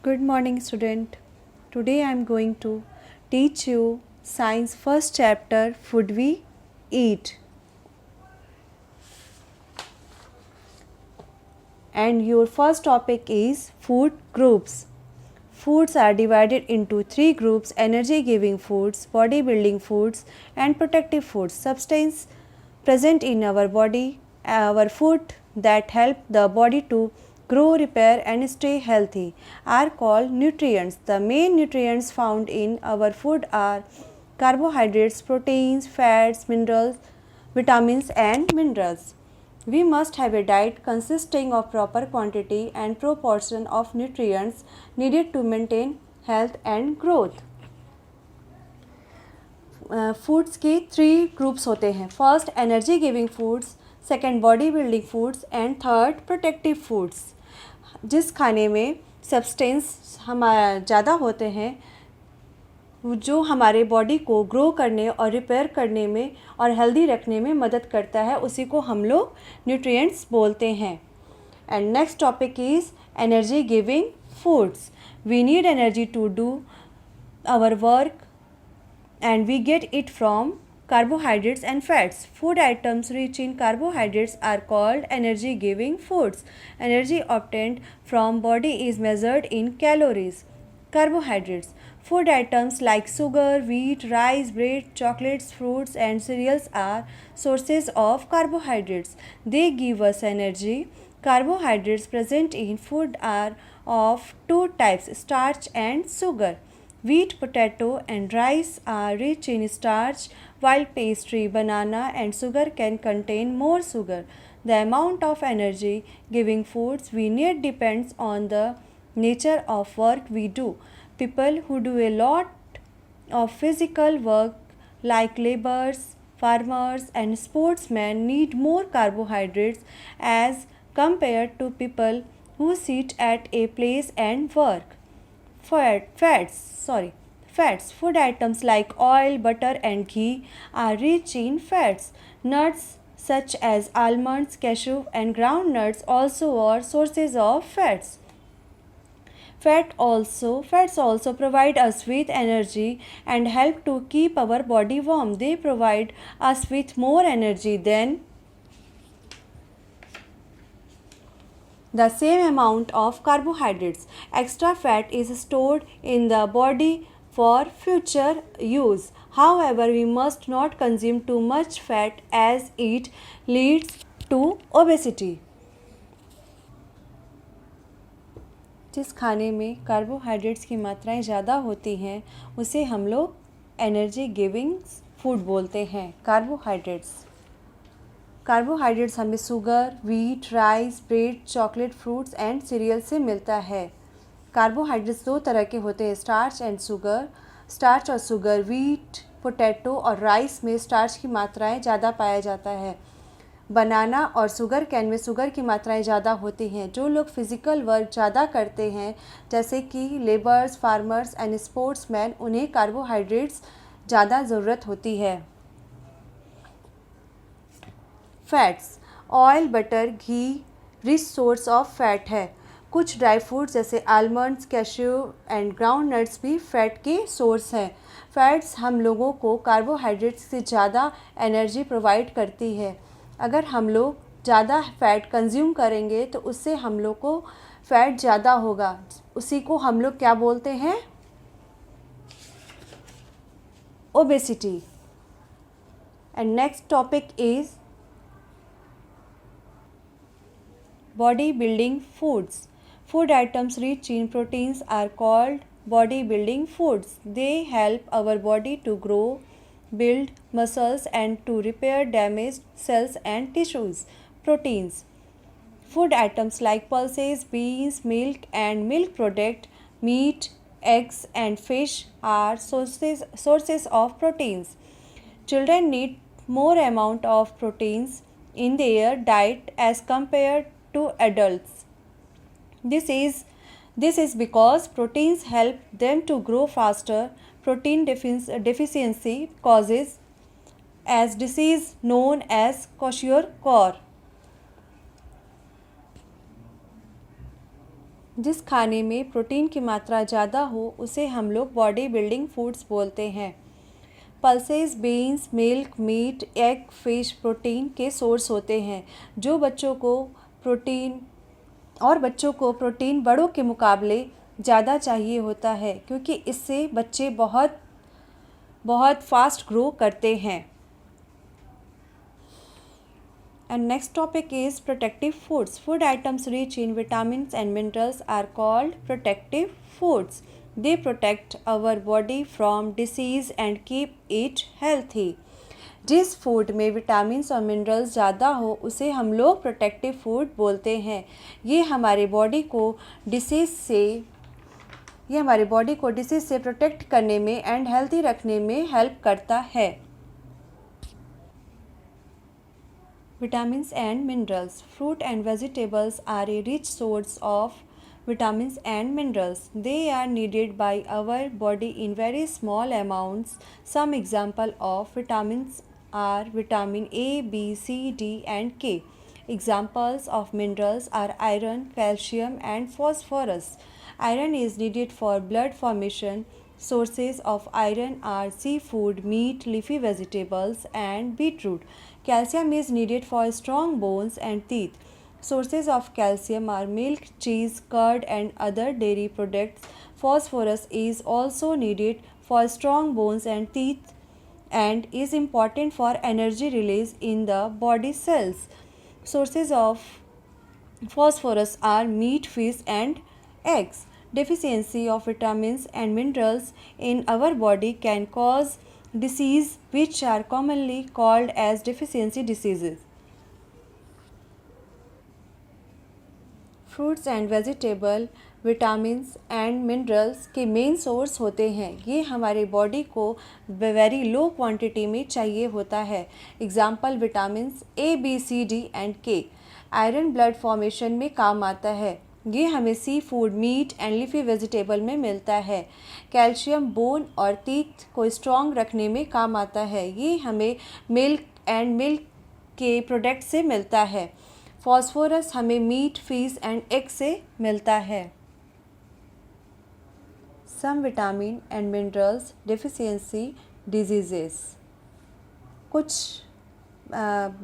Good morning, student. Today I am going to teach you science first chapter food we eat. And your first topic is food groups. Foods are divided into three groups: energy giving foods, body building foods, and protective foods. Substance present in our body, our food that help the body to grow, repair, and stay healthy are called nutrients. The main nutrients found in our food are carbohydrates, proteins, fats, minerals, vitamins, and minerals. We must have a diet consisting of proper quantity and proportion of nutrients needed to maintain health and growth. Foods के three groups होते हैं. First energy giving foods, second body building foods and third protective foods. जिस खाने में substance हमारा ज़्यादा होते हैं, जो हमारे बॉडी को ग्रो करने और रिपेयर करने में और हेल्दी रखने में मदद करता है, उसी को हम लोग न्यूट्रिएंट्स बोलते हैं. And next topic is energy giving foods. We need energy to do our work and we get it from carbohydrates and fats. Food items rich in carbohydrates are called energy giving foods. Energy obtained from body is measured in calories. Carbohydrates. Food items like sugar, wheat, rice, bread, chocolates, fruits and cereals are sources of carbohydrates. They give us energy. Carbohydrates present in food are of two types: starch and sugar. Wheat, potato and rice are rich in starch, while pastry, banana and sugar can contain more sugar. The amount of energy giving foods we need depends on the nature of work we do. People who do a lot of physical work like laborers, farmers and sportsmen need more carbohydrates as compared to people who sit at a place and work. Fats. Food items like oil, butter and ghee are rich in fats. Nuts such as almonds, cashew and groundnuts also are sources of fats. Fats also provide us with energy and help to keep our body warm. They provide us with more energy than the same amount of carbohydrates. Extra fat is stored in the body for future use. However, we must not consume too much fat as it leads to obesity. जिस खाने में carbohydrates की मात्राएं ज़्यादा होती हैं, उसे हम लोग एनर्जी गिविंग फूड बोलते हैं. कार्बोहाइड्रेट्स हमें sugar, wheat, rice, bread, chocolate, fruits and serial से मिलता है. कार्बोहाइड्रेट्स दो तरह के होते हैं: स्टार्च एंड शुगर. स्टार्च और शुगर, व्हीट, पोटैटो और राइस में स्टार्च की मात्राएं ज़्यादा पाया जाता है. बनाना और शुगर कैन में शुगर की मात्राएं ज़्यादा होती हैं. जो लोग फिज़िकल वर्क ज़्यादा करते हैं, जैसे कि लेबर्स, फार्मर्स एंड स्पोर्ट्समैन, उन्हें कार्बोहाइड्रेट्स ज़्यादा ज़रूरत होती है. Fats. Oil, butter, ghee rich source of fat है. कुछ ड्राई फ्रूट्स जैसे almonds, cashew and ground nuts भी फैट के सोर्स हैं. फैट्स हम लोगों को कार्बोहाइड्रेट्स से ज़्यादा एनर्जी प्रोवाइड करती है. अगर हम लोग ज़्यादा फैट कंज्यूम करेंगे तो उससे हम लोग को फैट ज़्यादा होगा. उसी को हम लोग क्या बोलते हैं? Obesity. And next topic is body building foods. Food items rich in proteins are called body building foods. They help our body to grow, build muscles and to repair damaged cells and tissues. Proteins. Food items like pulses, beans, milk and milk product, meat, eggs and fish are sources of proteins. Children need more amount of proteins in their diet as compared to adults. This is because proteins help them to grow faster. Protein deficiency causes as disease known as kwashiorkor. जिस खाने में protein की मात्रा ज़्यादा हो उसे हम लोग बॉडी बिल्डिंग फूड्स बोलते हैं। Pulses, beans, milk, meat, egg, fish protein के सोर्स होते हैं। बच्चों को प्रोटीन बड़ों के मुकाबले ज़्यादा चाहिए होता है, क्योंकि इससे बच्चे बहुत बहुत फास्ट ग्रो करते हैं। And next topic is protective foods. Food items rich in vitamins and minerals are called protective foods. They protect our body from disease and keep it healthy. जिस फूड में विटामिन्स और minerals ज़्यादा हो उसे हम लोग प्रोटेक्टिव फूड बोलते हैं। ये हमारे बॉडी को डिसीज़ से प्रोटेक्ट करने में एंड हेल्थी रखने में हेल्प करता है। Vitamins and minerals. Fruit and vegetables are a rich source of vitamins and minerals. They are needed by our body in very small amounts. Some example of vitamins are vitamin A, B, C, D and K. Examples of minerals are iron, calcium and phosphorus. Iron is needed for blood formation. Sources of iron are seafood, meat, leafy vegetables and beetroot. Calcium is needed for strong bones and teeth. Sources of calcium are milk, cheese, curd and other dairy products. Phosphorus is also needed for strong bones and teeth and is important for energy release in the body cells. Sources of phosphorus are meat, fish and eggs. Deficiency of vitamins and minerals in our body can cause disease, which are commonly called as deficiency diseases. Fruits and vegetable vitamins and minerals के main source होते हैं। ये हमारे body को very low quantity में चाहिए होता है। Example vitamins A, B, C, D and K. Iron blood formation में काम आता है। ये हमें seafood, meat and leafy vegetable में मिलता है। कैल्शियम बोन और टीथ को स्ट्रॉन्ग रखने में काम आता है। ये हमें मिल्क के प्रोडक्ट से मिलता है। फॉस्फोरस हमें मीट, फिश एंड एग से मिलता है। Some vitamin and minerals deficiency diseases. कुछ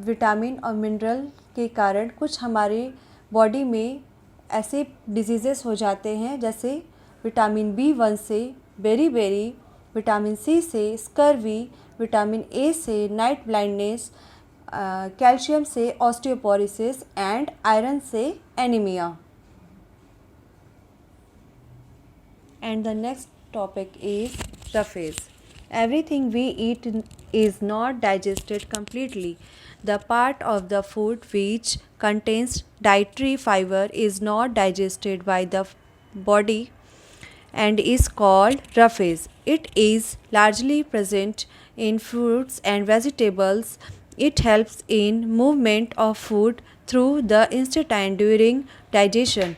विटामिन और मिनरल के कारण कुछ हमारे बॉडी में ऐसे डिजीज़ेस हो जाते हैं, जैसे विटामिन B1 से बेरी, विटामिन C से स्कर्वी, विटामिन A से नाइट ब्लाइंडनेस, कैल्शियम से ऑस्टियोपोरोसिस एंड आयरन से anaemia. And the next topic is roughage. Everything we eat is not digested completely. The part of the food which contains dietary fiber is not digested by the body and is called roughage. It is largely present in fruits and vegetables. It helps in movement of food through the intestine during digestion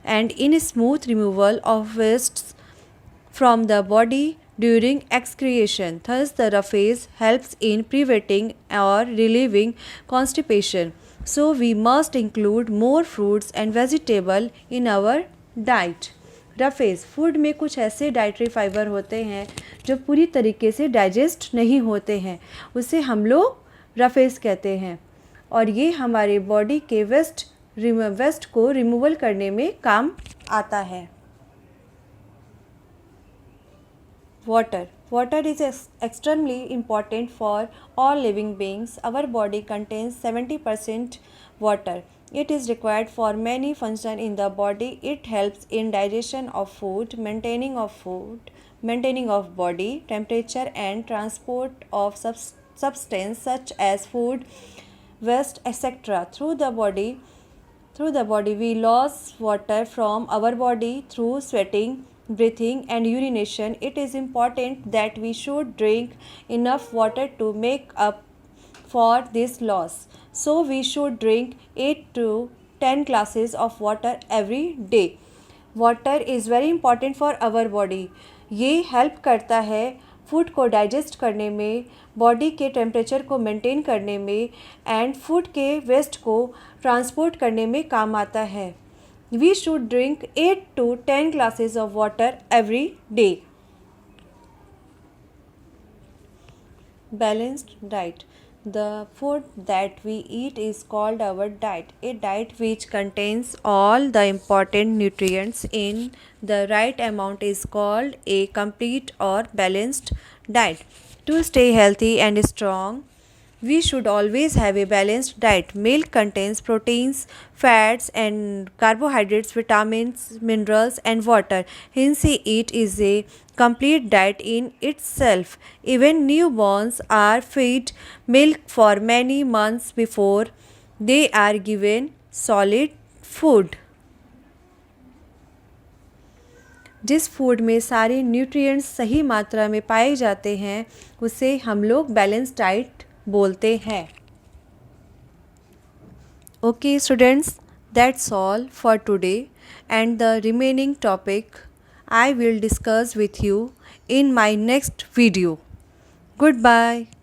and in smooth removal of wastes from the body during excretion. Thus, the roughage helps in preventing or relieving constipation. So, we must include more fruits and vegetables in our diet. Roughage food में कुछ ऐसे dietary fibre होते हैं जो पूरी तरीके से digest नहीं होते हैं, उसे हम लोग रफेज कहते हैं और ये हमारे बॉडी के वेस्ट को रिमूवल करने में काम आता है। Water is extremely important for all living beings. Our body contains 70% water. It is required for many functions in the body. It helps in digestion of food, maintaining of body temperature and transport of substance such as food waste, etc. Through the body we lose water from our body through sweating, breathing and urination. It is important that we should drink enough water to make up for this loss. So we should drink 8 to 10 glasses of water every day. Water is very important for our body. ये help करता है food को digest करने में, body के temperature को maintain करने में एंड फूड के वेस्ट को ट्रांसपोर्ट करने में काम आता है। We should drink 8 to 10 glasses of water every day. Balanced diet. The food that we eat is called our diet. A diet which contains all the important nutrients in the right amount is called a complete or balanced diet. To stay healthy and strong, we should always have a balanced diet. Milk contains proteins, fats, and carbohydrates, vitamins, minerals, and water. Hence, it is a complete diet in itself. Even newborns are fed milk for many months before they are given solid food. जिस food में सारे nutrients सही मात्रा में पाए जाते हैं उसे हम लोग बैलेंस डाइट बोलते हैं. Okay students, that's all for today, and the remaining topic I will discuss with you in my next video. Goodbye.